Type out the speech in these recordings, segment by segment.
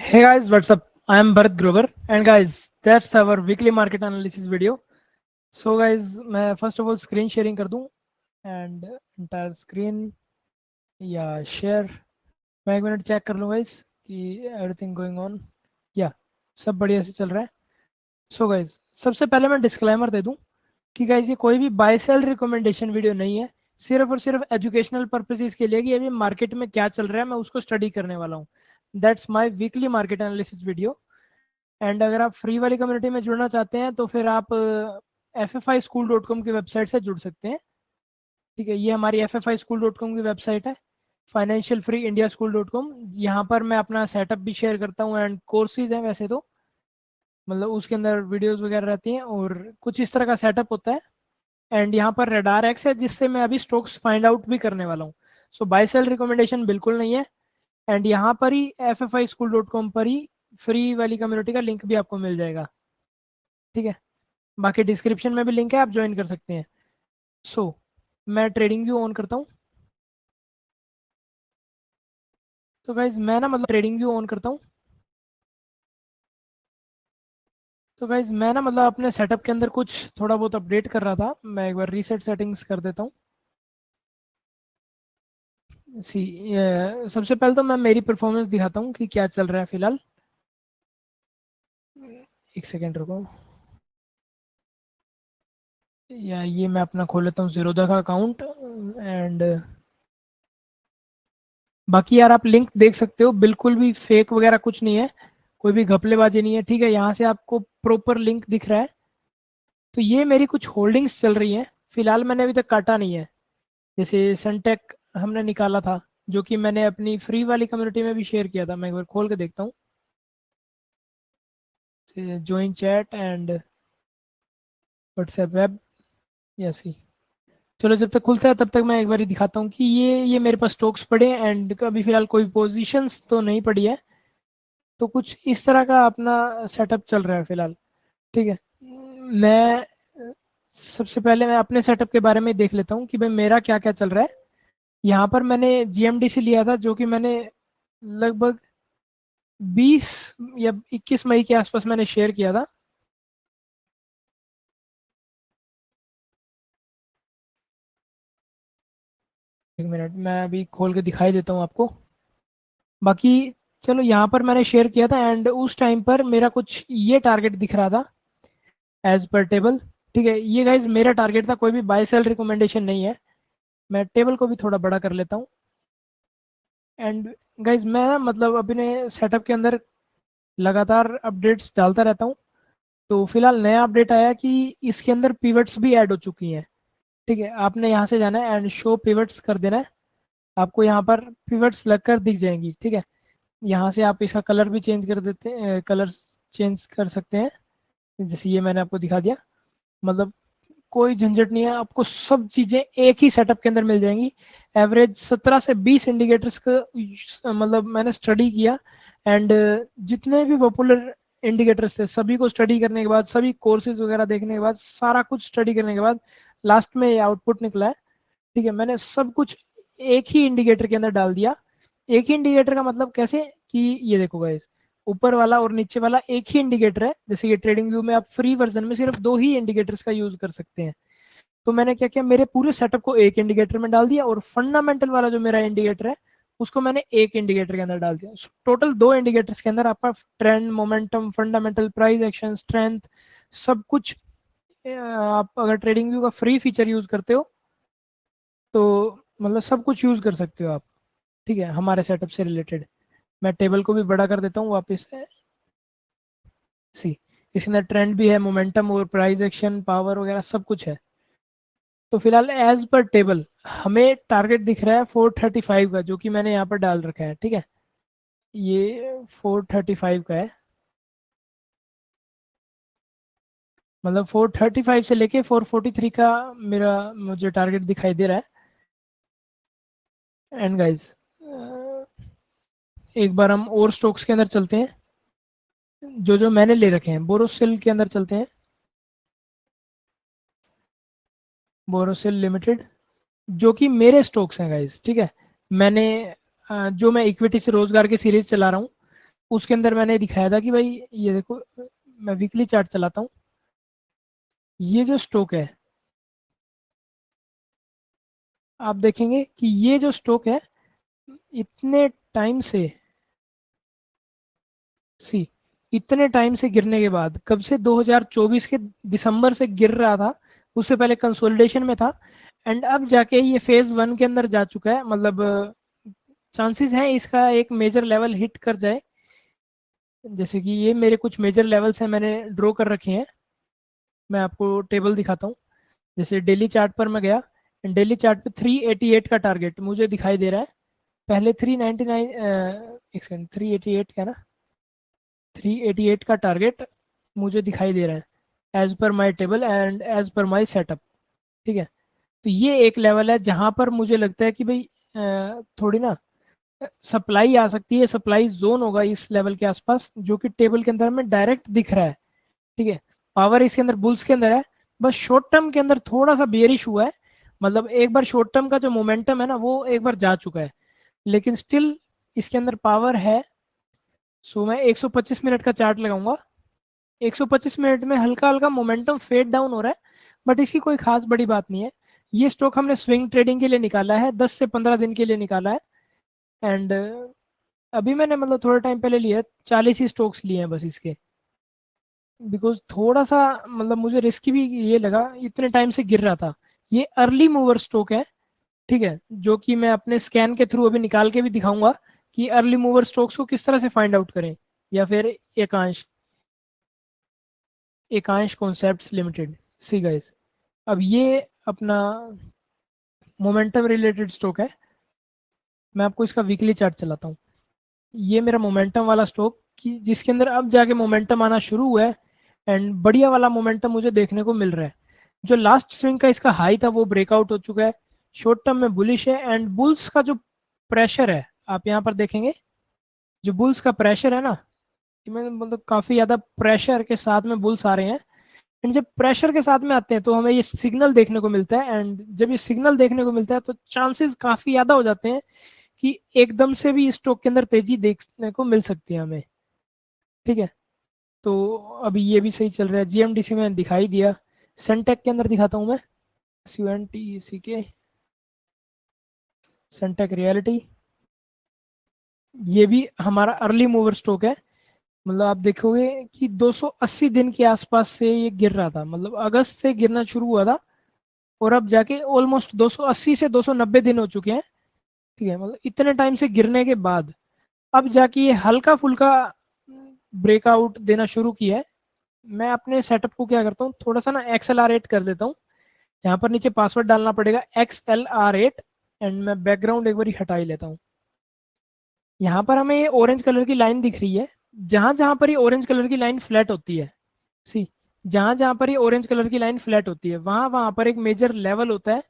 Hey guys, what's up? I am Bharat Grover, and guys, that's our weekly market analysis video. So guys, मैं first of all screen sharing कर दूं and entire screen या share. मैं एक minute check कर लूँ guys कि everything going on. या सब बढ़िया से चल रहा है. So guys, सबसे पहले मैं disclaimer दे दूं कि guys ये कोई भी buy sell recommendation वीडियो नहीं है, सिर्फ और सिर्फ एजुकेशनल पर्पसेस के लिए कि अभी मार्केट में क्या चल रहा है मैं उसको स्टडी करने वाला हूँ. That's my weekly market analysis video. And अगर आप फ्री वाली कम्युनिटी में जुड़ना चाहते हैं तो फिर आप FFISchool.com की वेबसाइट से जुड़ सकते हैं. ठीक है, ये हमारी FFISchool.com की वेबसाइट है, फाइनेंशियल फ्री इंडिया स्कूल.com. यहाँ पर मैं अपना सेटअप भी शेयर करता हूँ एंड कोर्सेज हैं वैसे तो, मतलब उसके अंदर वीडियोस वगैरह रहती हैं और कुछ इस तरह का सेटअप होता है. एंड यहाँ पर रेडार एक्स है जिससे मैं अभी स्टॉक्स फाइंड आउट भी करने वाला हूँ. सो बाय सेल रिकमेंडेशन बिल्कुल नहीं है. एंड यहाँ पर ही FFISchool.com पर ही फ्री वाली कम्युनिटी का लिंक भी आपको मिल जाएगा. ठीक है, बाकी डिस्क्रिप्शन में भी लिंक है, आप ज्वाइन कर सकते हैं. सो मैं ट्रेडिंग व्यू ऑन करता हूँ. तो गाइज मैं ना मतलब ट्रेडिंग व्यू ऑन करता हूँ. तो गाइज मैं ना मतलब अपने सेटअप के अंदर कुछ थोड़ा बहुत अपडेट कर रहा था. मैं एक बार रीसेट सेटिंग्स कर देता हूँ. सी सबसे पहले तो मैं मेरी परफॉर्मेंस दिखाता हूँ कि क्या चल रहा है फिलहाल. एक सेकेंड रुको. या ये मैं अपना खोल लेता हूँ जीरोधा का अकाउंट. एंड बाकी यार आप लिंक देख सकते हो, बिल्कुल भी फेक वगैरह कुछ नहीं है, कोई भी घपलेबाजी नहीं है. ठीक है, यहाँ से आपको प्रॉपर लिंक दिख रहा है. तो ये मेरी कुछ होल्डिंग्स चल रही हैं फिलहाल, मैंने अभी तक काटा नहीं है. जैसे सनटेक हमने निकाला था जो कि मैंने अपनी फ्री वाली कम्युनिटी में भी शेयर किया था. मैं एक बार खोल के देखता हूँ, join chat and WhatsApp web. Yes he. चलो जब तक खुलता है तब तक मैं एक बार दिखाता हूँ कि ये मेरे पास स्टॉक्स पड़े हैं एंड अभी फिलहाल कोई पोजीशंस तो नहीं पड़ी है. तो कुछ इस तरह का अपना सेटअप चल रहा है फिलहाल. ठीक है, मैं सबसे पहले मैं अपने सेटअप के बारे में देख लेता हूँ कि भाई मेरा क्या क्या चल रहा है. यहाँ पर मैंने GMDC लिया था जो कि मैंने लगभग 20 या 21 मई के आसपास मैंने शेयर किया था. एक मिनट मैं अभी खोल के दिखाई देता हूँ आपको. बाकी चलो यहाँ पर मैंने शेयर किया था एंड उस टाइम पर मेरा कुछ ये टारगेट दिख रहा था एज पर टेबल. ठीक है, ये गाइज मेरा टारगेट था, कोई भी बाय सेल रिकमेंडेशन नहीं है. मैं टेबल को भी थोड़ा बड़ा कर लेता हूँ. एंड गाइज मैं ना मतलब अपने सेटअप के अंदर लगातार अपडेट्स डालता रहता हूँ. तो फिलहाल नया अपडेट आया कि इसके अंदर पिवट्स भी ऐड हो चुकी हैं. ठीक है, आपने यहाँ से जाना है एंड शो पिवट्स कर देना है. आपको यहाँ पर पिवट्स लगकर दिख जाएंगी. ठीक है, यहाँ से आप इसका कलर भी चेंज कर देते हैं, कलर चेंज कर सकते हैं. जैसे ये मैंने आपको दिखा दिया. मतलब कोई झंझट नहीं है, आपको सब चीज़ें एक ही सेटअप के अंदर मिल जाएंगी. एवरेज 17 से 20 इंडिकेटर्स का मतलब मैंने स्टडी किया. एंड जितने भी पॉपुलर इंडिकेटर्स थे सभी को स्टडी करने के बाद, सभी कोर्सेज वगैरह देखने के बाद, सारा कुछ स्टडी करने के बाद लास्ट में ये आउटपुट निकला है. ठीक है, मैंने सब कुछ एक ही इंडिकेटर के अंदर डाल दिया. एक ही इंडिकेटर का मतलब कैसे कि ये देखो गाइस, ऊपर वाला और नीचे वाला एक ही इंडिकेटर है. जैसे ये ट्रेडिंग व्यू में आप फ्री वर्जन में सिर्फ 2 ही इंडिकेटर्स का यूज कर सकते हैं. तो मैंने क्या किया, मेरे पूरे सेटअप को एक इंडिकेटर में डाल दिया और फंडामेंटल वाला जो मेरा इंडिकेटर है उसको मैंने एक इंडिकेटर के अंदर डाल दिया. टोटल 2 इंडिकेटर्स के अंदर आपका trend, momentum, fundamental, price action, strength, सब कुछ. आप अगर ट्रेडिंग व्यू का फ्री फीचर यूज करते हो तो मतलब सब कुछ यूज कर सकते हो आप. ठीक है, हमारे सेटअप से रिलेटेड. मैं टेबल को भी बड़ा कर देता हूँ वापस से. सी, इसके अंदर ट्रेंड भी है, मोमेंटम और प्राइस एक्शन, पावर वगैरह सब कुछ है. तो फिलहाल एज पर टेबल हमें टारगेट दिख रहा है 435 का, जो कि मैंने यहाँ पर डाल रखा है. ठीक है, ये 435 का है. मतलब 435 से लेके 443 का मेरा मुझे टारगेट दिखाई दे रहा है. एंड गाइस एक बार हम और स्टॉक्स के अंदर चलते हैं जो जो मैंने ले रखे हैं. बोरोसिल के अंदर चलते हैं. बोरोसिल लिमिटेड जो कि मेरे स्टॉक्स हैं गाइस. ठीक है, मैंने जो मैं इक्विटी से रोजगार की सीरीज चला रहा हूँ उसके अंदर मैंने दिखाया था कि भाई ये देखो, मैं वीकली चार्ट चलाता हूँ, ये जो स्टॉक है आप देखेंगे कि ये जो स्टॉक है इतने टाइम से, सी इतने टाइम से गिरने के बाद, कब से 2024 के दिसंबर से गिर रहा था, उससे पहले कंसोलिडेशन में था, एंड अब जाके ये फेज वन के अंदर जा चुका है। मतलब चांसेस हैं इसका एक मेजर लेवल हिट कर जाए। जैसे कि ये मेरे कुछ मेजर लेवल्स हैं, मैंने ड्रॉ कर रखे हैं, मैं आपको टेबल दिखाता हूँ। जैसे डेली चार्ट पर मैं गया, डेली चार्ट पे 388 का टारगेट मुझे दिखाई दे रहा है। पहले 399, एक सेकंड, 388 का ना, 388 का टारगेट मुझे दिखाई दे रहा है as per my table and as per my setup. ठीक है, तो ये एक लेवल है जहां पर मुझे लगता है कि भाई थोड़ी ना सप्लाई आ सकती है, सप्लाई जोन होगा इस लेवल के आसपास, जो कि टेबल के अंदर हमें डायरेक्ट दिख रहा है। ठीक है, पावर इसके अंदर बुल्स के अंदर है, बस शॉर्ट टर्म के अंदर थोड़ा सा बेयरिश हुआ है। मतलब एक बार शॉर्ट टर्म का जो मोमेंटम है ना वो एक बार जा चुका है, लेकिन स्टिल इसके अंदर पावर है। सो मैं 125 मिनट का चार्ट लगाऊंगा। 125 मिनट में हल्का हल्का मोमेंटम फेड डाउन हो रहा है, बट इसकी कोई खास बड़ी बात नहीं है। ये स्टॉक हमने स्विंग ट्रेडिंग के लिए निकाला है, 10 से 15 दिन के लिए निकाला है। एंड अभी मैंने मतलब थोड़ा टाइम पहले लिया, 40 ही स्टॉक्स लिए हैं बस इसके, बिकॉज थोड़ा सा मतलब मुझे रिस्की भी ये लगा, इतने टाइम से गिर रहा था। ये अर्ली मूवर स्टॉक है, ठीक है, जो कि मैं अपने स्कैन के थ्रू अभी निकाल के भी दिखाऊंगा कि अर्ली मूवर स्टॉक्स को किस तरह से फाइंड आउट करें। या फिर एकांश, एकांश कॉन्सेप्ट्स लिमिटेड, सी गाइस। अब ये अपना मोमेंटम रिलेटेड स्टॉक है, मैं आपको इसका वीकली चार्ट चलाता हूँ। ये मेरा मोमेंटम वाला स्टॉक की जिसके अंदर अब जाके मोमेंटम आना शुरू हुआ है, एंड बढ़िया वाला मोमेंटम मुझे देखने को मिल रहा है। जो लास्ट स्विंग का इसका हाई था वो ब्रेकआउट हो चुका है, शॉर्ट टर्म में बुलिश है। एंड बुल्स का जो प्रेशर है आप यहाँ पर देखेंगे, जो बुल्स का प्रेशर है ना, कि मैं मतलब काफी ज्यादा प्रेशर के साथ में बुल्स आ रहे हैं। एंड जब प्रेशर के साथ में आते हैं तो हमें ये सिग्नल देखने को मिलता है, एंड जब ये सिग्नल देखने को मिलता है तो चांसेस काफी ज्यादा हो जाते हैं कि एकदम से भी स्टॉक के अंदर तेजी देखने को मिल सकती है हमें। ठीक है, तो अभी ये भी सही चल रहा है। जीएमडीसी में दिखाई दिया, सनटेक के अंदर दिखाता हूँ मैं, SUNTEC के, सनटेक रियलिटी, ये भी हमारा अर्ली मूवर स्टॉक है। मतलब आप देखोगे कि 280 दिन के आसपास से ये गिर रहा था, मतलब अगस्त से गिरना शुरू हुआ था, और अब जाके ऑलमोस्ट 280 से 290 दिन हो चुके हैं। ठीक है, मतलब इतने टाइम से गिरने के बाद अब जाके ये हल्का फुल्का ब्रेकआउट देना शुरू किया है। मैं अपने सेटअप को क्या करता हूँ, थोड़ा सा ना एक्सेलरेट कर देता हूँ। यहाँ पर नीचे पासवर्ड डालना पड़ेगा XLR8, एंड मैं बैकग्राउंड एक बार हटा ही लेता हूँ। यहाँ पर हमें ये ऑरेंज कलर की लाइन दिख रही है, जहां जहां पर ये ऑरेंज कलर की लाइन फ्लैट होती है, सी जहां जहां पर ये ऑरेंज कलर की लाइन फ्लैट होती है वहां वहां पर एक मेजर लेवल होता है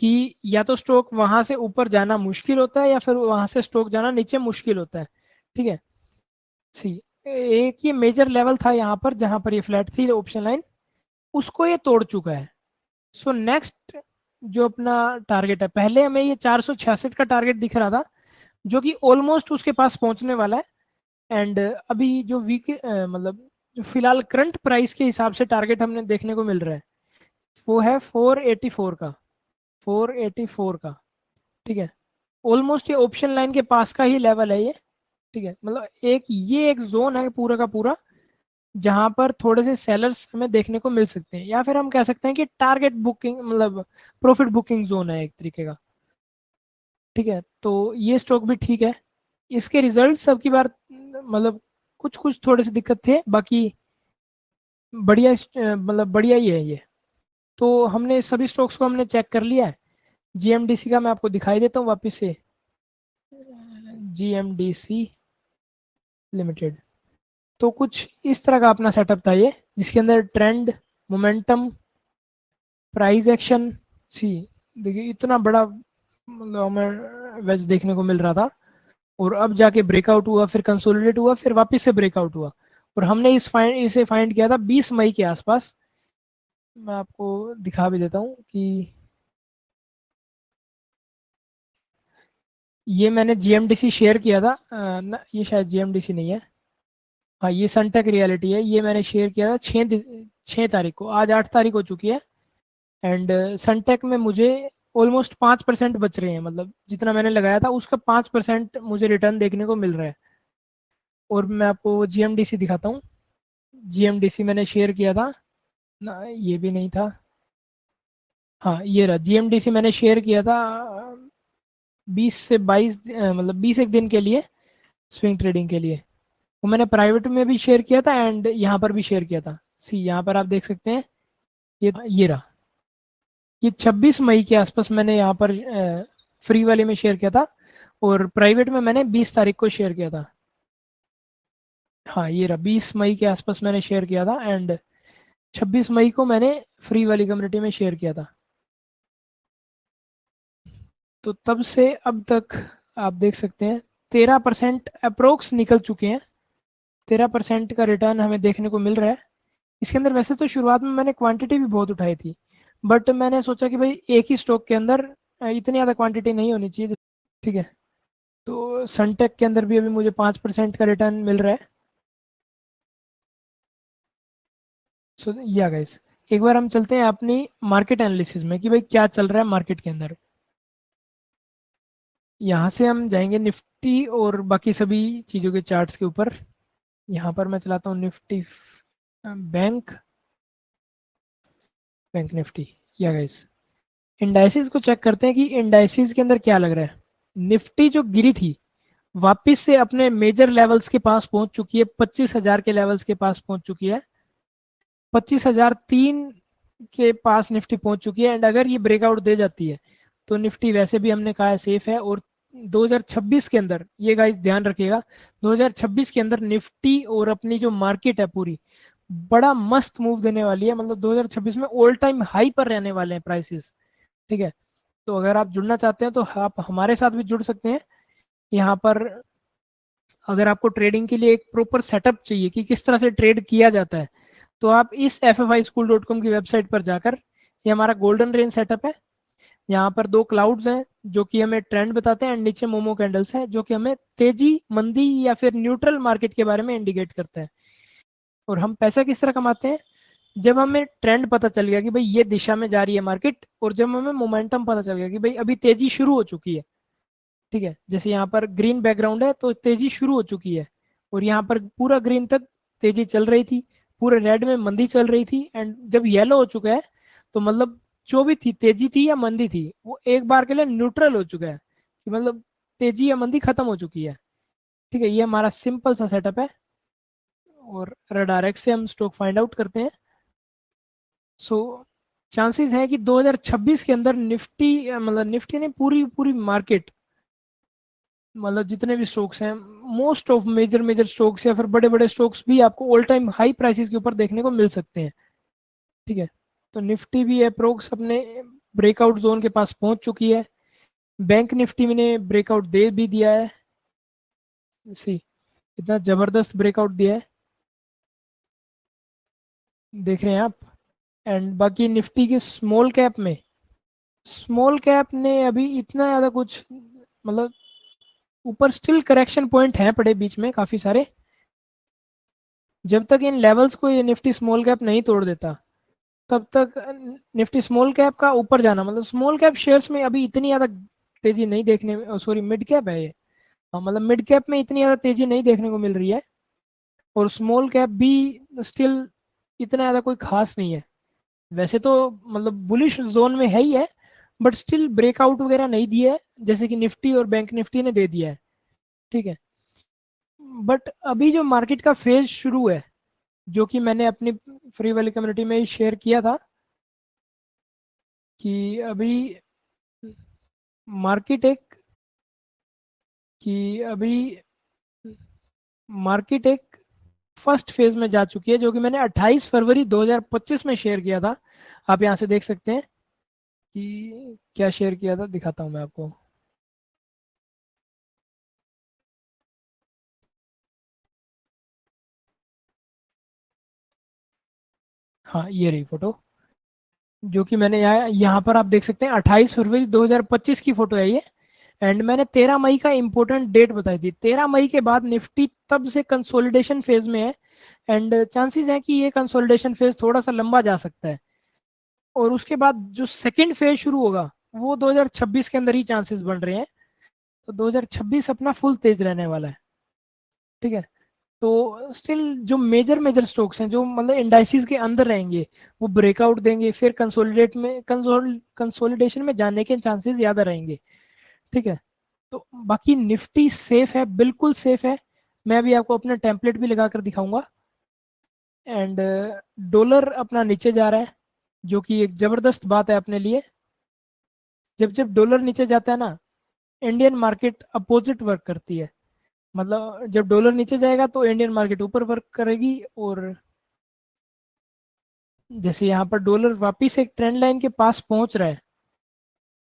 कि या तो स्ट्रोक वहां से ऊपर जाना मुश्किल होता है या फिर वहां से स्ट्रोक जाना नीचे मुश्किल होता है। ठीक है, सी एक ये मेजर लेवल था यहाँ पर जहां पर ये फ्लैट थी ऑप्शन लाइन, उसको ये तोड़ चुका है। सो नेक्स्ट जो अपना टारगेट है, पहले हमें ये 466 का टारगेट दिख रहा था, जो कि ऑलमोस्ट उसके पास पहुंचने वाला है। एंड अभी जो वीक मतलब जो फिलहाल करंट प्राइस के हिसाब से टारगेट हमने देखने को मिल रहा है वो है 484 का, 484 का। ठीक है, ऑलमोस्ट ये ऑप्शन लाइन के पास का ही लेवल है ये। ठीक है, मतलब एक ये एक जोन है पूरा का पूरा, जहां पर थोड़े से सेलर्स हमें देखने को मिल सकते हैं, या फिर हम कह सकते हैं कि टारगेट बुकिंग मतलब प्रॉफिट बुकिंग जोन है एक तरीके का। ठीक है, तो ये स्टॉक भी ठीक है। इसके रिजल्ट सबकी बार मतलब कुछ कुछ थोड़े से दिक्कत थे, बाकी बढ़िया मतलब बढ़िया ही है ये। तो हमने सभी स्टॉक्स को हमने चेक कर लिया है। जीएमडीसी का मैं आपको दिखाई देता हूँ वापस से, जीएमडीसी लिमिटेड। तो कुछ इस तरह का अपना सेटअप था ये, जिसके अंदर ट्रेंड, मोमेंटम, प्राइस एक्शन, सी देखिए इतना बड़ा मतलब हमें वेज देखने को मिल रहा था, और अब जाके ब्रेकआउट हुआ, फिर कंसोलिडेट हुआ, फिर वापस से ब्रेकआउट हुआ, और हमने इसे फाइंड किया था 20 मई के आसपास। मैं आपको दिखा भी देता हूँ कि ये मैंने जीएमडीसी शेयर किया था, ना ये शायद जीएमडीसी नहीं है। हाँ ये सनटेक रियलिटी है, ये मैंने शेयर किया था 6 तारीख को, आज 8 तारीख हो चुकी है। एंड सनटेक में मुझे ऑलमोस्ट 5% बच रहे हैं, मतलब जितना मैंने लगाया था उसका 5% मुझे रिटर्न देखने को मिल रहा है। और मैं आपको जीएमडीसी दिखाता हूँ। जीएमडीसी मैंने शेयर किया था ना, ये भी नहीं था। हाँ ये रहा जीएमडीसी, मैंने शेयर किया था 20 से 22, मतलब 20 एक दिन के लिए, स्विंग ट्रेडिंग के लिए। वो मैंने प्राइवेट में भी शेयर किया था एंड यहाँ पर भी शेयर किया था। सी यहाँ पर आप देख सकते हैं, ये रहा। ये 26 मई के आसपास मैंने यहाँ पर फ्री वाले में शेयर किया था, और प्राइवेट में मैंने 20 तारीख को शेयर किया था। हाँ ये रहा, 20 मई के आसपास मैंने शेयर किया था एंड 26 मई को मैंने फ्री वाली कम्युनिटी में शेयर किया था। तो तब से अब तक आप देख सकते हैं 13% अप्रोक्स निकल चुके हैं। 13% का रिटर्न हमें देखने को मिल रहा है। इसके अंदर वैसे तो शुरुआत में मैंने क्वांटिटी भी बहुत उठाई थी, बट मैंने सोचा कि भाई एक ही स्टॉक के अंदर इतनी ज़्यादा क्वांटिटी नहीं होनी चाहिए। ठीक है, तो सनटेक के अंदर भी अभी मुझे 5% का रिटर्न मिल रहा है। सो या गाइस, एक बार हम चलते हैं अपनी मार्केट एनालिसिस में कि भाई क्या चल रहा है मार्केट के अंदर। यहाँ से हम जाएंगे निफ्टी और बाकी सभी चीज़ों के चार्ट्स के ऊपर। यहाँ पर मैं चलाता हूँ निफ्टी बैंक, बैंक निफ्टी। या गाइस, इंडाइसिस को चेक करते हैं कि इंडाइसिस के अंदर क्या लग रहा है। निफ्टी जो गिरी थी वापिस से अपने मेजर लेवल्स के पास पहुंच चुकी है, 25,000 के लेवल्स के पास पहुंच चुकी है। 25,003 के पास निफ्टी पहुंच चुकी है। एंड अगर ये ब्रेकआउट दे जाती है तो निफ्टी वैसे भी हमने कहा है सेफ है। और 2026 के अंदर, ये गाइस ध्यान रखिएगा, 2026 के अंदर निफ्टी और अपनी जो मार्केट है पूरी बड़ा मस्त मूव देने वाली है। मतलब 2026 में ऑल टाइम हाई पर रहने वाले हैं प्राइसेस। ठीक है, तो अगर आप जुड़ना चाहते हैं तो आप हमारे साथ भी जुड़ सकते हैं। यहाँ पर अगर आपको ट्रेडिंग के लिए एक प्रॉपर सेटअप चाहिए कि किस तरह से ट्रेड किया जाता है, तो आप इस FFIschool.com की वेबसाइट पर जाकर, ये हमारा गोल्डन रेंज सेटअप है। यहाँ पर दो क्लाउड्स हैं जो कि हमें ट्रेंड बताते हैं, एंड नीचे मोमो कैंडल्स हैं जो कि हमें तेजी, मंदी या फिर न्यूट्रल मार्केट के बारे में इंडिकेट करते हैं। और हम पैसा किस तरह कमाते हैं, जब हमें ट्रेंड पता चल गया कि भाई ये दिशा में जा रही है मार्केट, और जब हमें मोमेंटम पता चल गया कि भाई अभी तेजी शुरू हो चुकी है। ठीक है, जैसे यहाँ पर ग्रीन बैकग्राउंड है तो तेजी शुरू हो चुकी है, और यहाँ पर पूरा ग्रीन तक तेजी चल रही थी, पूरे रेड में मंदी चल रही थी। एंड जब येलो हो चुका है तो मतलब जो भी थी, तेजी थी या मंदी थी, वो एक बार के लिए न्यूट्रल हो चुका है, कि मतलब तेजी या मंदी खत्म हो चुकी है। ठीक है, ये हमारा सिंपल सा सेटअप है। और रेडारेक्स से हम स्टॉक फाइंड आउट करते हैं। सो चांसेस है कि 2026 के अंदर निफ्टी, मतलब निफ्टी ने पूरी पूरी मार्केट, मतलब जितने भी स्टॉक्स हैं, most of major major stocks या फिर बड़े बड़े स्टॉक्स भी आपको ऑल टाइम हाई प्राइसेस के ऊपर देखने को मिल सकते हैं। ठीक है, तो निफ्टी भी अप्रोक्स अपने ब्रेकआउट जोन के पास पहुंच चुकी है। बैंक निफ्टी ने ब्रेकआउट दे भी दिया है। सी, इतना जबरदस्त ब्रेकआउट दिया है, देख रहे हैं आप। एंड बाकी निफ्टी के स्मॉल कैप में, स्मॉल कैप ने अभी इतना ज़्यादा कुछ, मतलब ऊपर स्टिल करेक्शन पॉइंट हैं पड़े बीच में काफ़ी सारे। जब तक इन लेवल्स को ये निफ्टी स्मॉल कैप नहीं तोड़ देता, तब तक निफ्टी स्मॉल कैप का ऊपर जाना, मतलब स्मॉल कैप शेयर्स में अभी इतनी ज़्यादा तेज़ी नहीं देखने में, सॉरी मिड कैप है ये, हाँ, मतलब मिड कैप में इतनी ज़्यादा तेज़ी नहीं देखने को मिल रही है। और स्मॉल कैप भी स्टिल इतना ज़्यादा कोई खास नहीं है। वैसे तो मतलब बुलिश जोन में है ही है, बट स्टिल ब्रेकआउट वगैरह नहीं दिया है जैसे कि निफ्टी और बैंक निफ्टी ने दे दिया है। ठीक है, बट अभी जो मार्केट का फेज शुरू है, जो कि मैंने अपनी फ्री वाली कम्युनिटी में शेयर किया था, कि अभी मार्केट एक कि अभी मार्केट एक फर्स्ट फेज में जा चुकी है, जो कि मैंने 28 फरवरी 2025 में शेयर किया था। आप यहाँ से देख सकते हैं कि क्या शेयर किया था, दिखाता हूँ मैं आपको। हाँ ये रही फोटो, जो कि मैंने यहाँ पर आप देख सकते हैं 28 फरवरी 2025 की फोटो है ये। एंड मैंने 13 मई का इंपॉर्टेंट डेट बताई थी। 13 मई के बाद निफ्टी तब से कंसोलिडेशन फेज में है, एंड चांसेस है कि ये कंसोलिडेशन फेज थोड़ा सा लंबा जा सकता है, और उसके बाद जो सेकंड फेज शुरू होगा वो 2026 के अंदर ही चांसेस बन रहे हैं। तो 2026 अपना फुल तेज रहने वाला है। ठीक है, तो स्टिल जो मेजर मेजर स्टॉक्स हैं जो मतलब इंडाइसिस के अंदर रहेंगे वो ब्रेकआउट देंगे, फिर कंसोलिडेशन में जाने के चांसेस ज़्यादा रहेंगे। ठीक है, तो बाकी निफ्टी सेफ है, बिल्कुल सेफ है। मैं अभी आपको अपना टेम्पलेट भी लगा कर दिखाऊंगा। एंड डॉलर अपना नीचे जा रहा है, जो कि एक ज़बरदस्त बात है अपने लिए। जब जब डॉलर नीचे जाता है ना, इंडियन मार्केट अपोजिट वर्क करती है। मतलब जब डॉलर नीचे जाएगा तो इंडियन मार्केट ऊपर वर्क करेगी, और जैसे यहाँ पर डॉलर वापिस एक ट्रेंड लाइन के पास पहुंच रहा है,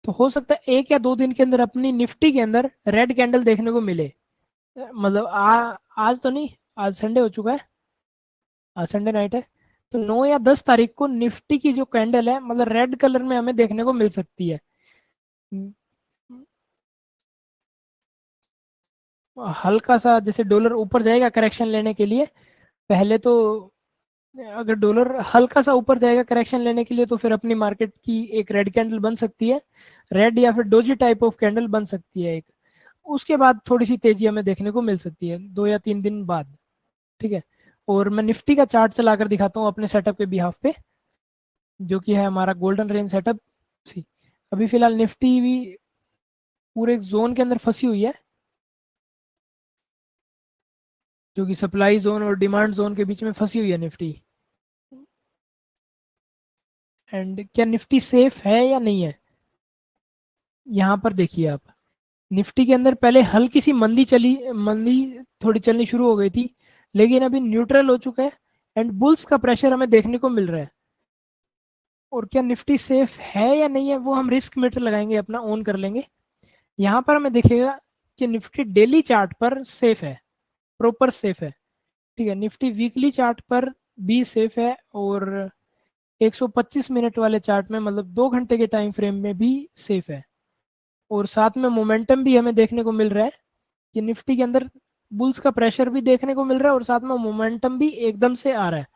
तो हो सकता है 1 या 2 दिन के अंदर अपनी निफ्टी के अंदर रेड कैंडल देखने को मिले। मतलब आज तो नहीं, आज संडे हो चुका है, आज संडे नाइट है, तो 9 या 10 तारीख को निफ्टी की जो कैंडल है मतलब रेड कलर में हमें देखने को मिल सकती है। हल्का सा जैसे डॉलर ऊपर जाएगा करेक्शन लेने के लिए, पहले तो अगर डॉलर हल्का सा ऊपर जाएगा करेक्शन लेने के लिए तो फिर अपनी मार्केट की एक रेड कैंडल बन सकती है, रेड या फिर डोजी टाइप ऑफ कैंडल बन सकती है एक। उसके बाद थोड़ी सी तेजी हमें देखने को मिल सकती है 2 या 3 दिन बाद। ठीक है, और मैं निफ्टी का चार्ट चलाकर दिखाता हूँ अपने सेटअप के बिहाफ पे, जो कि है हमारा गोल्डन रेंज सेटअप। सी, अभी फिलहाल निफ्टी भी पूरे एक जोन के अंदर फंसी हुई है, जो कि सप्लाई जोन और डिमांड जोन के बीच में फंसी हुई है निफ्टी। एंड क्या निफ्टी सेफ है या नहीं है, यहाँ पर देखिए आप। निफ्टी के अंदर पहले हल्की सी मंदी थोड़ी चलनी शुरू हो गई थी, लेकिन अभी न्यूट्रल हो चुका है, एंड बुल्स का प्रेशर हमें देखने को मिल रहा है। और क्या निफ्टी सेफ है या नहीं है वो हम रिस्क मीटर लगाएंगे अपना, ऑन कर लेंगे। यहाँ पर हमें दिखेगा कि निफ्टी डेली चार्ट पर सेफ है, प्रॉपर सेफ है। ठीक है, निफ्टी वीकली चार्ट पर भी सेफ है, और 125 मिनट वाले चार्ट में मतलब 2 घंटे के टाइम फ्रेम में भी सेफ है। और साथ में मोमेंटम भी हमें देखने को मिल रहा है कि निफ्टी के अंदर बुल्स का प्रेशर भी देखने को मिल रहा है, और साथ में मोमेंटम भी एकदम से आ रहा है।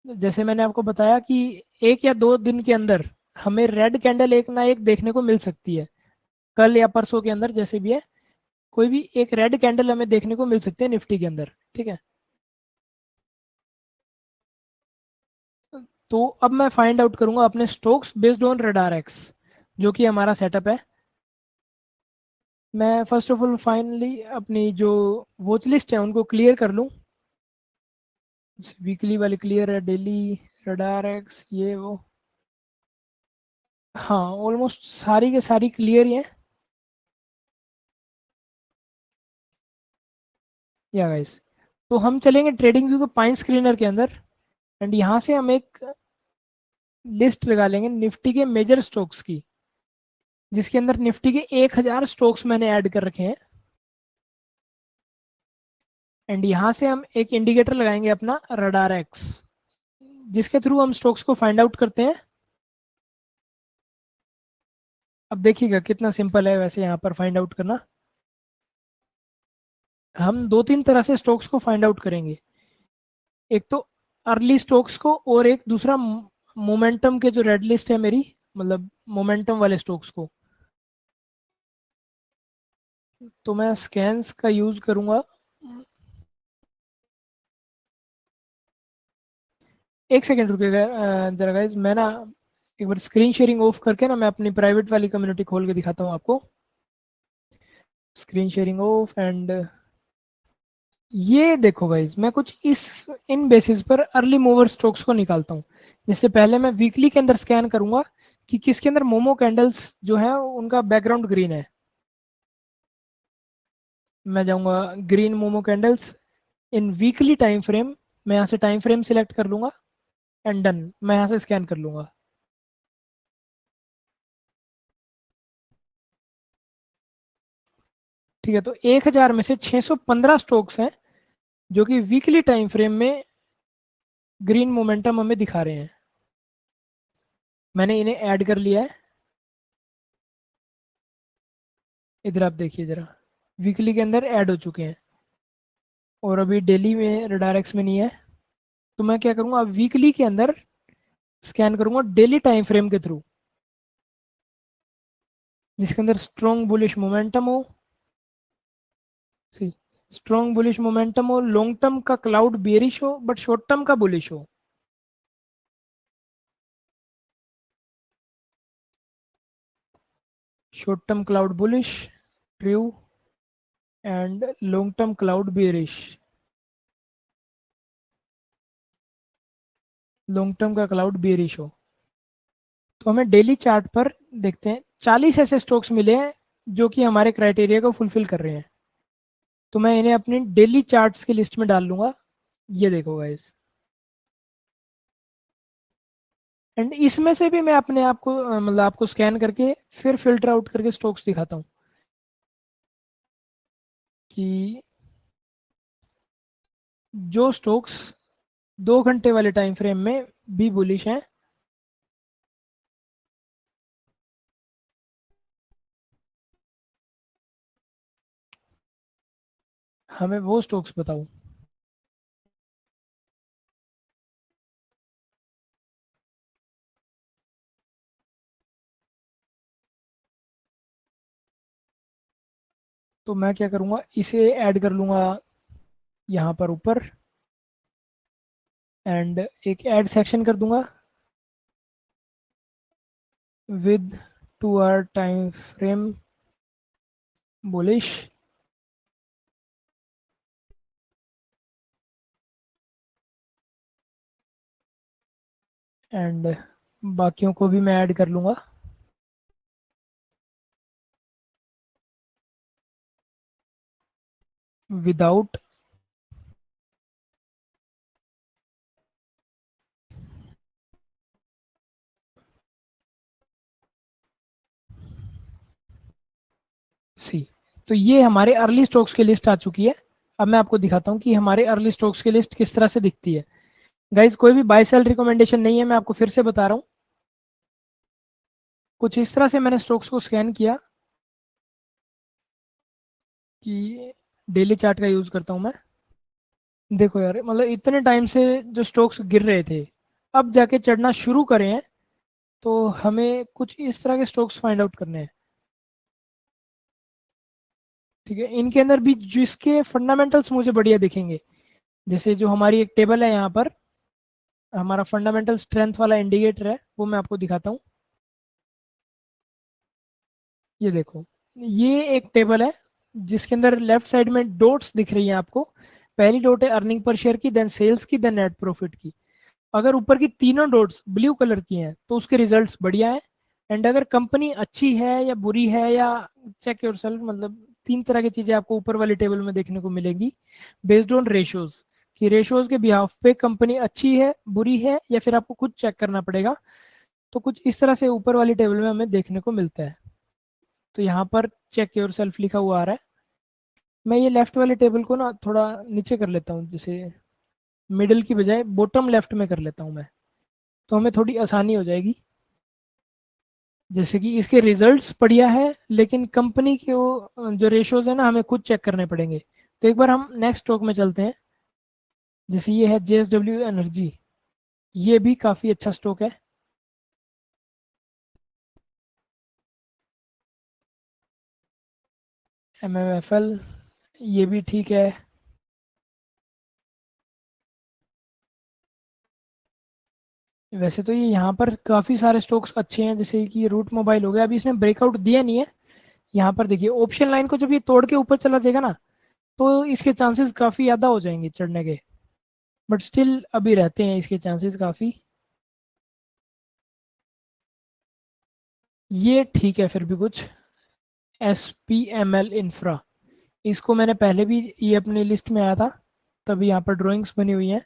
जैसे मैंने आपको बताया कि 1 या 2 दिन के अंदर हमें रेड कैंडल एक ना एक देखने को मिल सकती है, कल या परसों के अंदर जैसे भी है, कोई भी एक रेड कैंडल हमें देखने को मिल सकती है निफ्टी के अंदर। ठीक है, तो अब मैं फाइंड आउट करूंगा अपने stocks based on radar x, जो कि हमारा सेटअप है। मैं फर्स्ट ऑफ ऑल फाइनली अपनी जो वॉच लिस्ट है उनको क्लियर कर लूँ। वीकली वाली क्लियर है, डेली रडार एक्स ये वो, हाँ ऑलमोस्ट सारी के सारी क्लियर ही है। या गाइस, तो हम चलेंगे ट्रेडिंग व्यू के पाइन स्क्रीनर के अंदर, एंड यहाँ से हम एक लिस्ट लगा लेंगे निफ्टी के मेजर स्टॉक्स की, जिसके अंदर निफ्टी के 1000 स्टॉक्स मैंने ऐड कर रखे हैं। एंड यहाँ से हम एक इंडिकेटर लगाएंगे अपना रडार एक्स, जिसके थ्रू हम स्टॉक्स को फाइंड आउट करते हैं। अब देखिएगा कितना सिंपल है वैसे यहाँ पर फाइंड आउट करना। हम 2-3 तरह से स्टॉक्स को फाइंड आउट करेंगे, एक तो अर्ली स्टॉक्स को, और एक दूसरा मोमेंटम के जो रेड लिस्ट है मेरी, मतलब मोमेंटम वाले स्टॉक्स को। तो मैं स्कैन्स का यूज करूंगा। एक सेकेंड रुकिएगा जरा गाइज, मैं ना एक बार स्क्रीन शेयरिंग ऑफ करके ना मैं अपनी प्राइवेट वाली कम्युनिटी खोल के दिखाता हूँ आपको। स्क्रीन शेयरिंग ऑफ, एंड ये देखो गाइज, मैं कुछ इस इन बेसिस पर अर्ली मूवर स्टॉक्स को निकालता हूँ। जिससे पहले मैं वीकली के अंदर स्कैन करूंगा कि किसके अंदर मोमो कैंडल्स जो है उनका बैकग्राउंड ग्रीन है। मैं जाऊंगा ग्रीन मोमो कैंडल्स इन वीकली टाइम फ्रेम, मैं यहाँ से टाइम फ्रेम सिलेक्ट कर लूंगा, एंड डन, मैं यहाँ से स्कैन कर लूंगा। ठीक है, तो 1000 में से 615 स्टॉक्स हैं जो कि वीकली टाइम फ्रेम में ग्रीन मोमेंटम हमें दिखा रहे हैं। मैंने इन्हें ऐड कर लिया है। इधर आप देखिए जरा, वीकली के अंदर ऐड हो चुके हैं और अभी डेली में रडार में नहीं है। तो मैं क्या करूँगा, वीकली के अंदर स्कैन करूँगा डेली टाइम फ्रेम के थ्रू, जिसके अंदर स्ट्रॉन्ग बुलिश मोमेंटम हो। सी, स्ट्रॉन्ग बुलिश मोमेंटम हो, लॉन्ग टर्म का क्लाउड बेरिश हो बट शॉर्ट टर्म का बुलिश हो। Short term cloud bullish, true, and long term cloud bearish, long term का क्लाउड बेरिश हो। तो हमें डेली चार्ट पर देखते हैं 40 ऐसे स्टॉक्स मिले हैं जो कि हमारे क्राइटेरिया को फुलफिल कर रहे हैं। तो मैं इन्हें अपनी डेली चार्ट्स की लिस्ट में डाल लूंगा। ये देखो गाइस, एंड इसमें से भी मैं अपने आप को मतलब आपको स्कैन करके फिर फिल्टर आउट करके स्टॉक्स दिखाता हूँ कि जो स्टॉक्स 2 घंटे वाले टाइम फ्रेम में भी बुलिश हैं। हमें वो स्टॉक्स बताओ। तो मैं क्या करूँगा, इसे ऐड कर लूँगा यहाँ पर ऊपर, एंड एक ऐड सेक्शन कर दूंगा with 2 hour time frame bullish, and बाकियों को भी मैं ऐड कर लूँगा। विदाउट सी। तो ये हमारे अर्ली स्टॉक्स की लिस्ट आ चुकी है। अब मैं आपको दिखाता हूँ कि हमारे अर्ली स्टॉक्स की लिस्ट किस तरह से दिखती है। गाइज कोई भी बाय सेल रिकमेंडेशन नहीं है, मैं आपको फिर से बता रहा हूँ। कुछ इस तरह से मैंने स्टॉक्स को स्कैन किया कि डेली चार्ट का यूज़ करता हूँ मैं। देखो यार, मतलब इतने टाइम से जो स्टॉक्स गिर रहे थे अब जाके चढ़ना शुरू करे हैं। तो हमें कुछ इस तरह के स्टॉक्स फाइंड आउट करने हैं। ठीक है, इनके अंदर भी जिसके फंडामेंटल्स मुझे बढ़िया दिखेंगे, जैसे जो हमारी एक टेबल है यहाँ पर, हमारा फंडामेंटल स्ट्रेंथ वाला इंडिकेटर है, वो मैं आपको दिखाता हूँ। ये देखो, ये एक टेबल है जिसके अंदर लेफ्ट साइड में डॉट्स दिख रही हैं आपको। पहली डॉट है अर्निंग पर शेयर की, देन सेल्स की, देन नेट प्रॉफिट की। अगर ऊपर की तीनों डॉट्स ब्लू कलर की हैं तो उसके रिजल्ट्स बढ़िया हैं। एंड अगर कंपनी अच्छी है या बुरी है, या चेक योरसेल्फ, मतलब 3 तरह की चीजें आपको ऊपर वाली टेबल में देखने को मिलेंगी बेस्ड ऑन रेशियोज, कि रेशियोज के बिहाफ पे कंपनी अच्छी है, बुरी है, या फिर आपको खुद चेक करना पड़ेगा। तो कुछ इस तरह से ऊपर वाली टेबल में हमें देखने को मिलता है। तो यहाँ पर चेक योर सेल्फ लिखा हुआ आ रहा है। मैं ये लेफ्ट वाले टेबल को ना थोड़ा नीचे कर लेता हूँ, जैसे मिडिल की बजाय बॉटम लेफ्ट में कर लेता हूँ मैं, तो हमें थोड़ी आसानी हो जाएगी। जैसे कि इसके रिजल्ट्स बढ़िया है, लेकिन कंपनी के वो जो रेशियोज है ना, हमें खुद चेक करने पड़ेंगे। तो एक बार हम नेक्स्ट स्टॉक में चलते हैं। जैसे ये है JSW एनर्जी, ये भी काफ़ी अच्छा स्टॉक है। MMFL, ये भी ठीक है। वैसे तो ये यहाँ पर काफ़ी सारे स्टॉक्स अच्छे हैं, जैसे कि रूट मोबाइल हो गया, अभी इसने ब्रेकआउट दिया नहीं है। यहाँ पर देखिए ऑप्शन लाइन को जब ये तोड़ के ऊपर चला जाएगा ना, तो इसके चांसेस काफ़ी ज़्यादा हो जाएंगे चढ़ने के। बट स्टिल अभी रहते हैं इसके चांसेस काफ़ी। ये ठीक है फिर भी कुछ। SPML इंफ्रा, इसको मैंने पहले भी, ये अपनी लिस्ट में आया था, तभी यहाँ पर ड्राइंग्स बनी हुई हैं।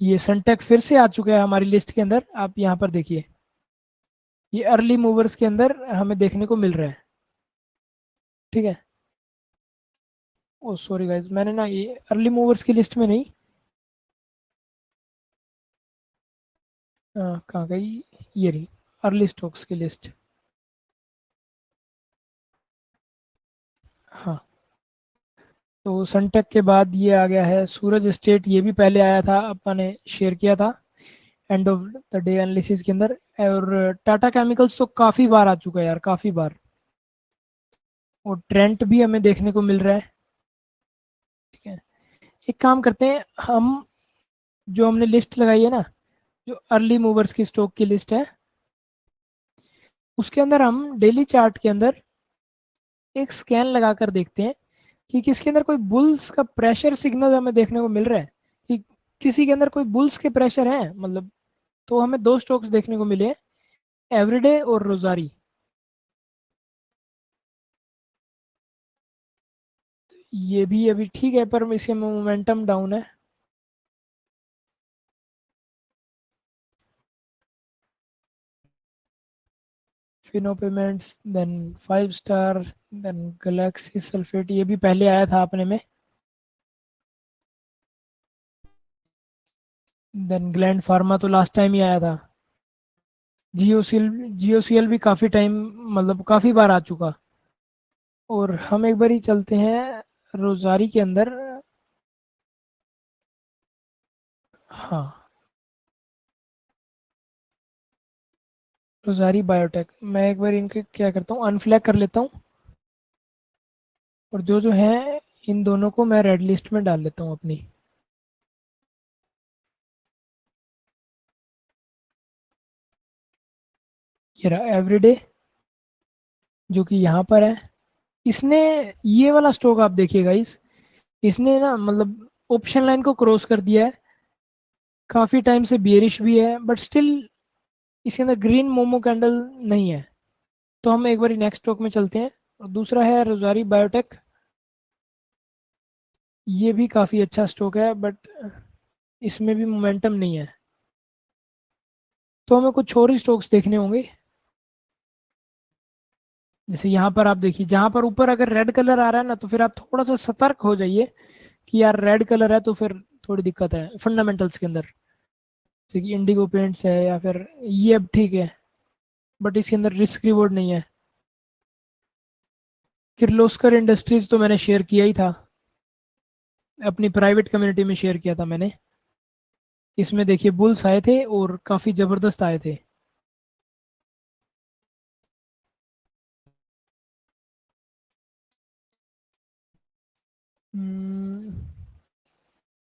ये सनटेक फिर से आ चुका है हमारी लिस्ट के अंदर, आप यहाँ पर देखिए। ये अर्ली मूवर्स के अंदर हमें देखने को मिल रहा है। ठीक है। ओ सॉरी गाइज, मैंने ना ये अर्ली मूवर्स की लिस्ट में नहीं, कहाँ गई, ये रही अर्ली स्टॉक्स की लिस्ट। हाँ, तो सनटेक के बाद ये आ गया है सूरज स्टेट, ये भी पहले आया था, अपन ने शेयर किया था end of the day analysis के अंदर। और टाटा केमिकल्स तो काफ़ी बार आ चुका है यार, काफ़ी बार। और ट्रेंट भी हमें देखने को मिल रहा है। ठीक है, एक काम करते हैं हम, जो हमने लिस्ट लगाई है ना, जो अर्ली मूवर्स की स्टॉक की लिस्ट है, उसके अंदर हम डेली चार्ट के अंदर एक स्कैन लगा कर देखते हैं कि किसके अंदर कोई बुल्स का प्रेशर सिग्नल हमें देखने को मिल रहा है, कि किसी के अंदर कोई बुल्स के प्रेशर है मतलब। तो हमें दो स्टॉक्स देखने को मिले, एवरीडे और रोजारी। ये भी अभी ठीक है, पर इसके मोमेंटम डाउन है। Fino Payments, then 5 star, then Galaxy Sulphate, ये भी पहले आया था अपने में। देन ग्लैंड फार्मा तो लास्ट टाइम ही आया था। जियो सीएल भी काफ़ी टाइम, मतलब काफ़ी बार आ चुका। और हम एक बार ही चलते हैं रोजारी के अंदर। हाँ, रोजारी बायोटेक, मैं एक बार इनके क्या करता हूँ, अनफ्लैग कर लेता हूँ। और जो है, इन दोनों को मैं रेड लिस्ट में डाल लेता हूँ अपनी। ये रहा एवरीडे, जो कि यहाँ पर है। इसने, ये वाला स्टॉक आप देखिएगा, इसने ना मतलब ऑप्शन लाइन को क्रॉस कर दिया है। काफी टाइम से बियरिश भी है, बट स्टिल इसके अंदर ग्रीन मोमो कैंडल नहीं है। तो हम एक बार नेक्स्ट स्टॉक में चलते हैं। और दूसरा है रोजारी बायोटेक। ये भी काफी अच्छा स्टॉक है, बट इसमें भी मोमेंटम नहीं है। तो हमें कुछ और ही स्टॉक्स देखने होंगे। जैसे यहाँ पर आप देखिए, जहाँ पर ऊपर अगर रेड कलर आ रहा है ना, तो फिर आप थोड़ा सा सतर्क हो जाइए कि यार रेड कलर है तो फिर थोड़ी दिक्कत है फंडामेंटल्स के अंदर। जैसे कि इंडिगो पेंट्स है, या फिर ये अब ठीक है, बट इसके अंदर रिस्क रिवॉर्ड नहीं है। किर्लोस्कर इंडस्ट्रीज तो मैंने शेयर किया ही था, अपनी प्राइवेट कम्युनिटी में शेयर किया था मैंने। इसमें देखिए बुल्स आए थे और काफ़ी ज़बरदस्त आए थे। हम्म,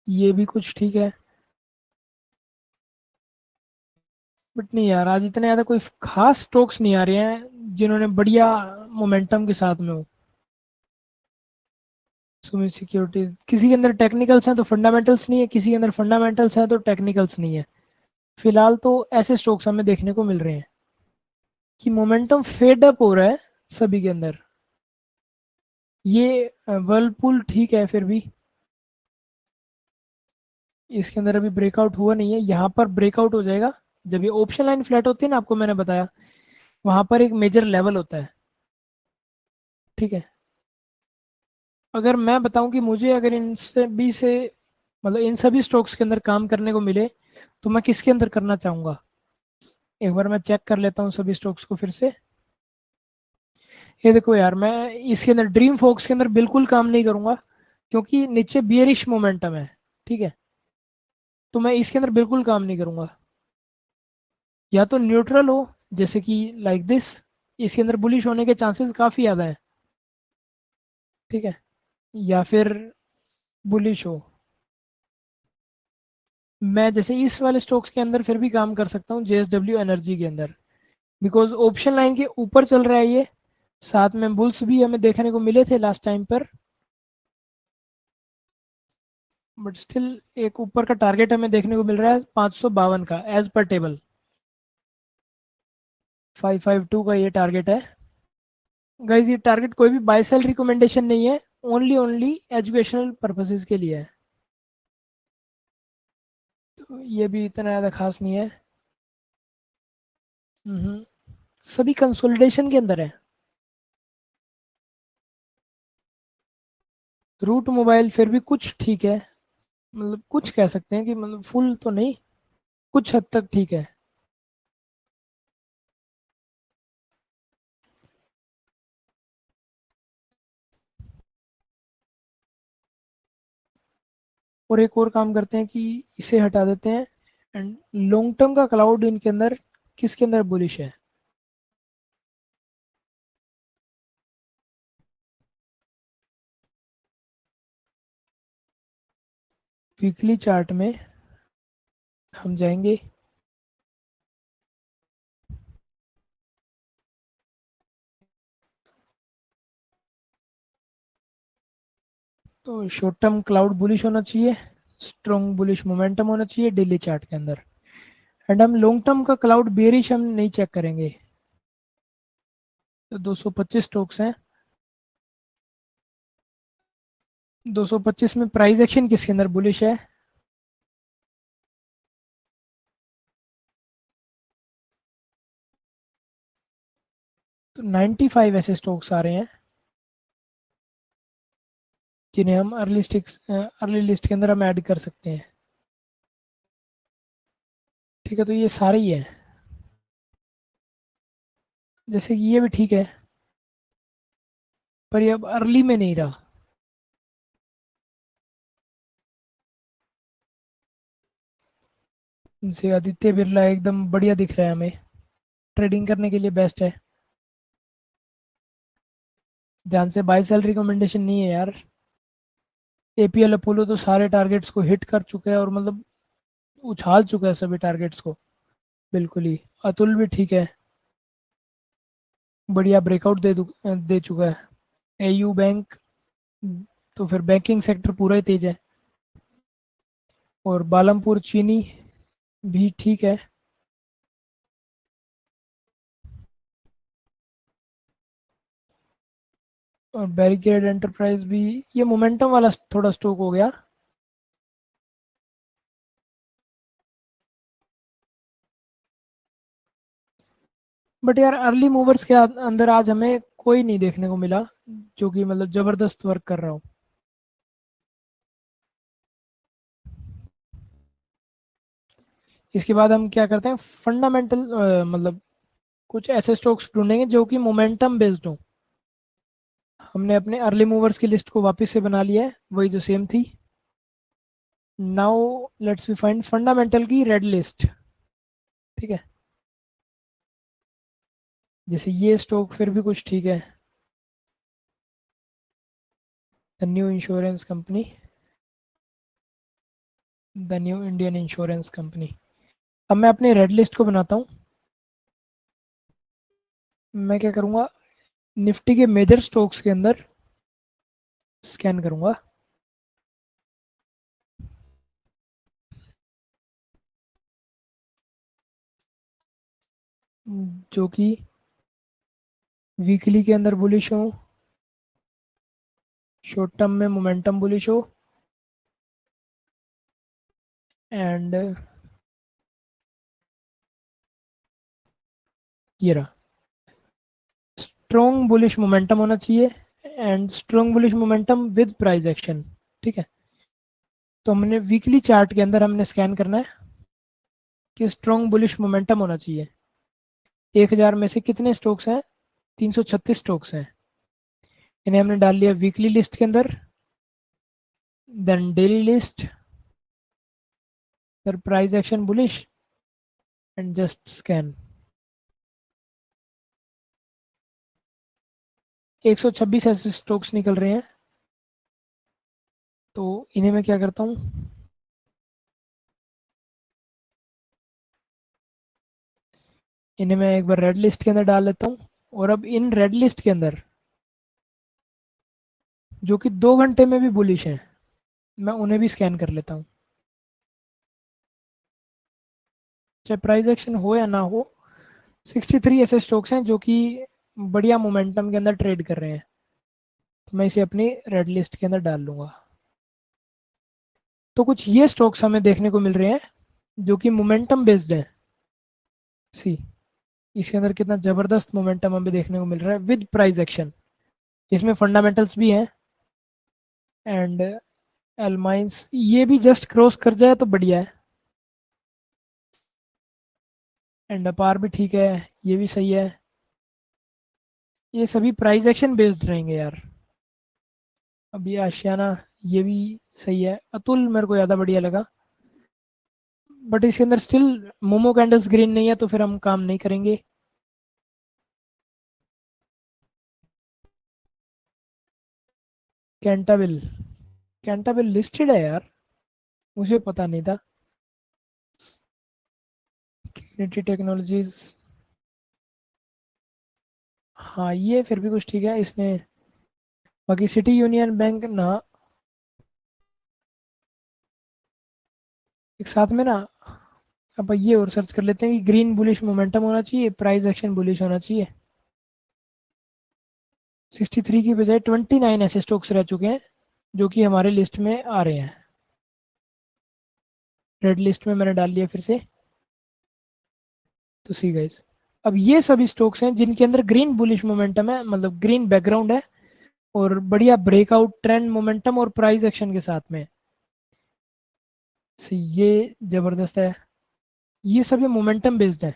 ये भी कुछ ठीक है, बट नहीं यार, आज इतने ज़्यादा कोई खास स्टॉक्स नहीं आ रहे हैं जिन्होंने बढ़िया मोमेंटम के साथ में हो। सुमित सिक्योरिटीज, किसी के अंदर टेक्निकल्स हैं तो फंडामेंटल्स नहीं है, किसी के अंदर फंडामेंटल्स हैं तो टेक्निकल्स नहीं है। फिलहाल तो ऐसे स्टॉक्स हमें देखने को मिल रहे हैं कि मोमेंटम फेड अप हो रहा है सभी के अंदर। ये वर्लपूल ठीक है फिर भी, इसके अंदर अभी ब्रेकआउट हुआ नहीं है। यहाँ पर ब्रेकआउट हो जाएगा जब ये ऑप्शन लाइन फ्लैट होती है ना, आपको मैंने बताया, वहां पर एक मेजर लेवल होता है। ठीक है, अगर मैं बताऊं कि मुझे अगर इन सभी से, मतलब इन सभी स्टॉक्स के अंदर काम करने को मिले, तो मैं किसके अंदर करना चाहूंगा। एक बार मैं चेक कर लेता हूँ सभी स्टॉक्स को फिर से। ये देखो यार, मैं इसके अंदर ड्रीम फोक्स के अंदर बिल्कुल काम नहीं करूंगा, क्योंकि नीचे बियरिश मोमेंटम है। ठीक है, तो मैं इसके अंदर बिल्कुल काम नहीं करूंगा। या तो न्यूट्रल हो, जैसे कि लाइक दिस, इसके अंदर बुलिश होने के चांसेस काफ़ी ज़्यादा है। ठीक है, या फिर बुलिश हो। मैं जैसे इस वाले स्टॉक्स के अंदर फिर भी काम कर सकता हूँ, जेएसडब्ल्यू एनर्जी के अंदर, बिकॉज ऑप्शन लाइन के ऊपर चल रहा है ये। साथ में बुल्स भी हमें देखने को मिले थे लास्ट टाइम पर, बट स्टिल एक ऊपर का टारगेट हमें देखने को मिल रहा है 552 का, एज पर टेबल 552 का ये टारगेट है। गाइज, ये टारगेट कोई भी बाय सेल रिकमेंडेशन नहीं है, ओनली ओनली एजुकेशनल पर्पसेस के लिए है। तो ये भी इतना ज़्यादा खास नहीं है। हम्म, सभी कंसोलिडेशन के अंदर है। रूट मोबाइल फिर भी कुछ ठीक है, मतलब कुछ कह सकते हैं कि मतलब फुल तो नहीं, कुछ हद तक ठीक है। और एक और काम करते हैं कि इसे हटा देते हैं। एंड लॉन्ग टर्म का क्लाउड इनके अंदर किसके अंदर बुलिश है? वीकली चार्ट में हम जाएंगे। तो शॉर्ट टर्म क्लाउड बुलिश होना चाहिए, स्ट्रॉन्ग बुलिश मोमेंटम होना चाहिए डेली चार्ट के अंदर। एंड हम लॉन्ग टर्म का क्लाउड बेरिश हम नहीं चेक करेंगे। तो 225 स्टॉक्स हैं। 225 में प्राइस एक्शन किसके अंदर बुलिश है? तो 95 ऐसे स्टॉक्स आ रहे हैं जिन्हें हम अर्ली लिस्ट के अंदर हम ऐड कर सकते हैं। ठीक है, तो ये सारे ही है। जैसे कि ये भी ठीक है, पर ये अब अर्ली में नहीं रहा। इनसे आदित्य बिरला एकदम बढ़िया दिख रहा है हमें, ट्रेडिंग करने के लिए बेस्ट है। ध्यान से, बाय सेल रिकमेंडेशन नहीं है यार। एपीएल अपोलो तो सारे टारगेट्स को हिट कर चुका है, और मतलब उछाल चुका है सभी टारगेट्स को। बिल्कुल ही। अतुल भी ठीक है, बढ़िया ब्रेकआउट दे चुका है। एयू बैंक, तो फिर बैंकिंग सेक्टर पूरा ही तेज है। और बालमपुर चीनी भी ठीक है। और बैरिकेड एंटरप्राइज भी, ये मोमेंटम वाला थोड़ा स्टॉक हो गया। बट यार अर्ली मूवर्स के अंदर आज हमें कोई नहीं देखने को मिला जो कि मतलब जबरदस्त वर्क कर रहा हो। इसके बाद हम क्या करते हैं, फंडामेंटल मतलब कुछ ऐसे स्टॉक्स ढूंढेंगे जो कि मोमेंटम बेस्ड हो। हमने अपने अर्ली मूवर्स की लिस्ट को वापस से बना लिया है, वही जो सेम थी। Now let's be find fundamental की रेड लिस्ट। ठीक है, जैसे ये स्टॉक फिर भी कुछ ठीक है। The new insurance company, the new Indian insurance company. अब मैं अपनी रेड लिस्ट को बनाता हूँ। मैं क्या करूँगा, निफ्टी के मेजर स्टॉक्स के अंदर स्कैन करूँगा, जो कि वीकली के अंदर बुलिश हो, शॉर्ट टर्म में मोमेंटम बुलिश हो, एंड ये रहा, स्ट्रॉन्ग बुलिश मोमेंटम होना चाहिए। And strong bullish momentum with price action. ठीक है, तो हमने वीकली चार्ट के अंदर हमने स्कैन करना है कि स्ट्रॉन्ग बुलिश मोमेंटम होना चाहिए। 1000 में से कितने स्टॉक्स हैं? 336 स्टॉक्स हैं। इन्हें हमने डाल लिया वीकली लिस्ट के अंदर, देन डेली लिस्ट, फिर price action bullish, and just scan. 126 ऐसे स्टॉक्स निकल रहे हैं। तो इन्हें मैं क्या करता हूँ, इन्हें मैं एक बार रेड लिस्ट के अंदर डाल लेता हूँ। और अब इन रेड लिस्ट के अंदर जो कि 2 घंटे में भी बुलिश है, मैं उन्हें भी स्कैन कर लेता हूँ। चाहे प्राइस एक्शन हो या ना हो, 63 ऐसे स्टॉक्स हैं जो कि बढ़िया मोमेंटम के अंदर ट्रेड कर रहे हैं। तो मैं इसे अपनी रेड लिस्ट के अंदर डाल लूंगा। तो कुछ ये स्टॉक्स हमें देखने को मिल रहे हैं जो कि मोमेंटम बेस्ड है। सी, इसके अंदर कितना जबरदस्त मोमेंटम हमें देखने को मिल रहा है विद प्राइस एक्शन। इसमें फंडामेंटल्स भी हैं। एंड एलमाइंस ये भी जस्ट क्रॉस कर जाए तो बढ़िया है। एंड अपार भी ठीक है, ये भी सही है। ये सभी प्राइस एक्शन बेस्ड रहेंगे यार। अभी आशियाना ये भी सही है। अतुल मेरे को ज़्यादा बढ़िया लगा, बट इसके अंदर स्टिल मोमो कैंडल्स ग्रीन नहीं है तो फिर हम काम नहीं करेंगे। कैंटाबिल, कैंटाबिल लिस्टेड है यार, मुझे पता नहीं था। किनेटी टेक्नोलॉजीज, हाँ ये फिर भी कुछ ठीक है इसने। बाकी सिटी यूनियन बैंक ना, एक साथ में ना, अब ये और सर्च कर लेते हैं कि ग्रीन बुलिश मोमेंटम होना चाहिए, प्राइस एक्शन बुलिश होना चाहिए। 63 की बजाय 29 ऐसे स्टॉक्स रह चुके हैं जो कि हमारे लिस्ट में आ रहे हैं। रेड लिस्ट में मैंने डाल लिया फिर से। तो सी गाइस, अब ये सभी स्टॉक्स हैं जिनके अंदर ग्रीन बुलिश मोमेंटम है, मतलब ग्रीन बैकग्राउंड है और बढ़िया ब्रेकआउट ट्रेंड मोमेंटम और प्राइस एक्शन के साथ में। सी ये जबरदस्त है, ये सभी मोमेंटम बेस्ड है।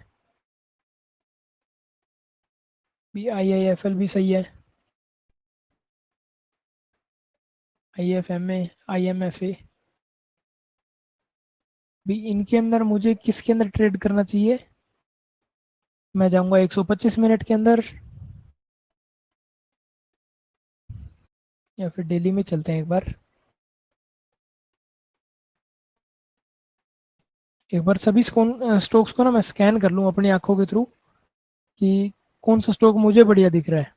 भी IIFL भी सही है, IFMA, IMFA भी। इनके अंदर मुझे किसके अंदर ट्रेड करना चाहिए? मैं जाऊंगा 125 मिनट के अंदर, या फिर डेली में चलते हैं एक बार। एक बार सभी स्टॉक्स को ना मैं स्कैन कर लूँ अपनी आंखों के थ्रू कि कौन सा स्टॉक मुझे बढ़िया दिख रहा है।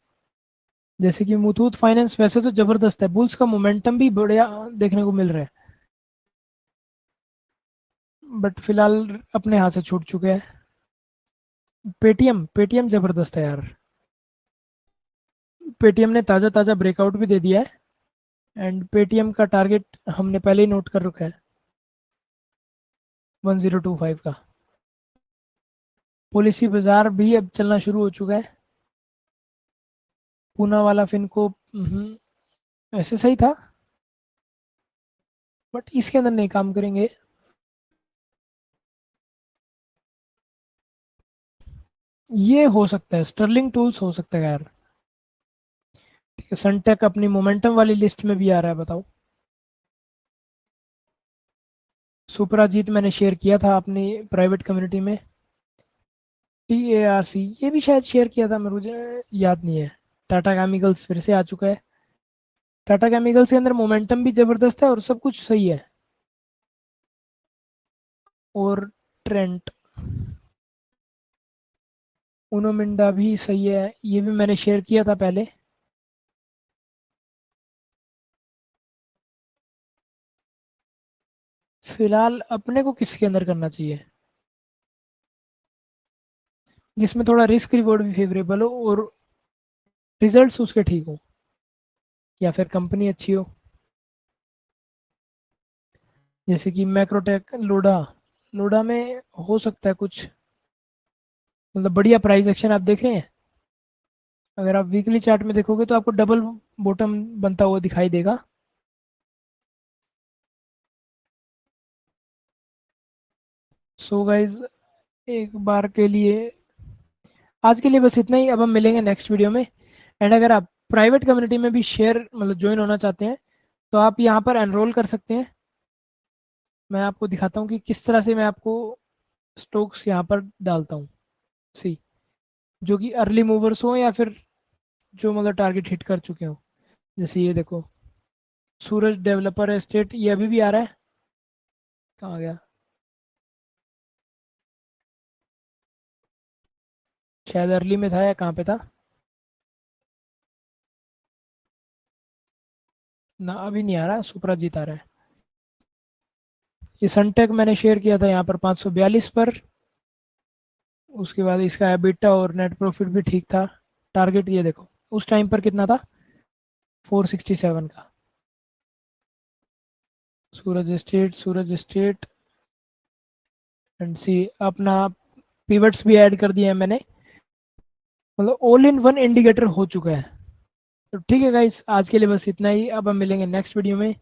जैसे कि मुथूट फाइनेंस वैसे तो जबरदस्त है, बुल्स का मोमेंटम भी बढ़िया देखने को मिल रहा है, बट फिलहाल अपने हाथ से छूट चुके हैं। पेटीएम, पेटीएम जबरदस्त है यार। पेटीएम ने ताज़ा ताज़ा ब्रेकआउट भी दे दिया है, एंड पेटीएम का टारगेट हमने पहले ही नोट कर रखा है 1025 का। पॉलिसी बाजार भी अब चलना शुरू हो चुका है। पूना वाला फिनको ऐसे सही था, बट इसके अंदर नहीं काम करेंगे। ये हो सकता है स्टर्लिंग टूल्स हो सकता है यार। ठीक है, सनटेक अपनी मोमेंटम वाली लिस्ट में भी आ रहा है, बताओ। सुपराजीत मैंने शेयर किया था अपनी प्राइवेट कम्युनिटी में। TARC ये भी शायद शेयर किया था, मुझे याद नहीं है। टाटा केमिकल्स फिर से आ चुका है। टाटा केमिकल्स के अंदर मोमेंटम भी जबरदस्त है और सब कुछ सही है। और ट्रेंट, उनो मिंडा भी सही है, ये भी मैंने शेयर किया था पहले। फिलहाल अपने को किसके अंदर करना चाहिए जिसमें थोड़ा रिस्क रिवॉर्ड भी फेवरेबल हो और रिजल्ट्स उसके ठीक हो, या फिर कंपनी अच्छी हो। जैसे कि मैक्रोटेक, लोडा, लोडा में हो सकता है कुछ, मतलब बढ़िया प्राइस एक्शन आप देख रहे हैं। अगर आप वीकली चार्ट में देखोगे तो आपको डबल बॉटम बनता हुआ दिखाई देगा। सो गाइज, एक बार के लिए, आज के लिए बस इतना ही। अब हम मिलेंगे नेक्स्ट वीडियो में। एंड अगर आप प्राइवेट कम्युनिटी में भी शेयर मतलब ज्वाइन होना चाहते हैं तो आप यहाँ पर एनरोल कर सकते हैं। मैं आपको दिखाता हूँ कि किस तरह से मैं आपको स्टॉक्स यहाँ पर डालता हूँ। सी, जो कि अर्ली मूवर्स हो या फिर जो मतलब टारगेट हिट कर चुके हो। जैसे ये देखो, सूरज डेवलपर एस्टेट, ये अभी भी आ रहा है। कहाँ गया? शायद अर्ली में था या कहाँ पे था ना, अभी नहीं आ रहा, सुपराजीत आ रहा है। ये सनटेक मैंने शेयर किया था यहाँ पर 542 पर। उसके बाद इसका एबिटा और नेट प्रॉफिट भी ठीक था। टारगेट ये देखो उस टाइम पर कितना था, 467 का। सूरज स्टेट एंड सी, अपना पिवट्स भी ऐड कर दिए हैं मैंने, मतलब ऑल इन वन इंडिकेटर हो चुका है। तो ठीक है गाइस, आज के लिए बस इतना ही। अब हम मिलेंगे नेक्स्ट वीडियो में।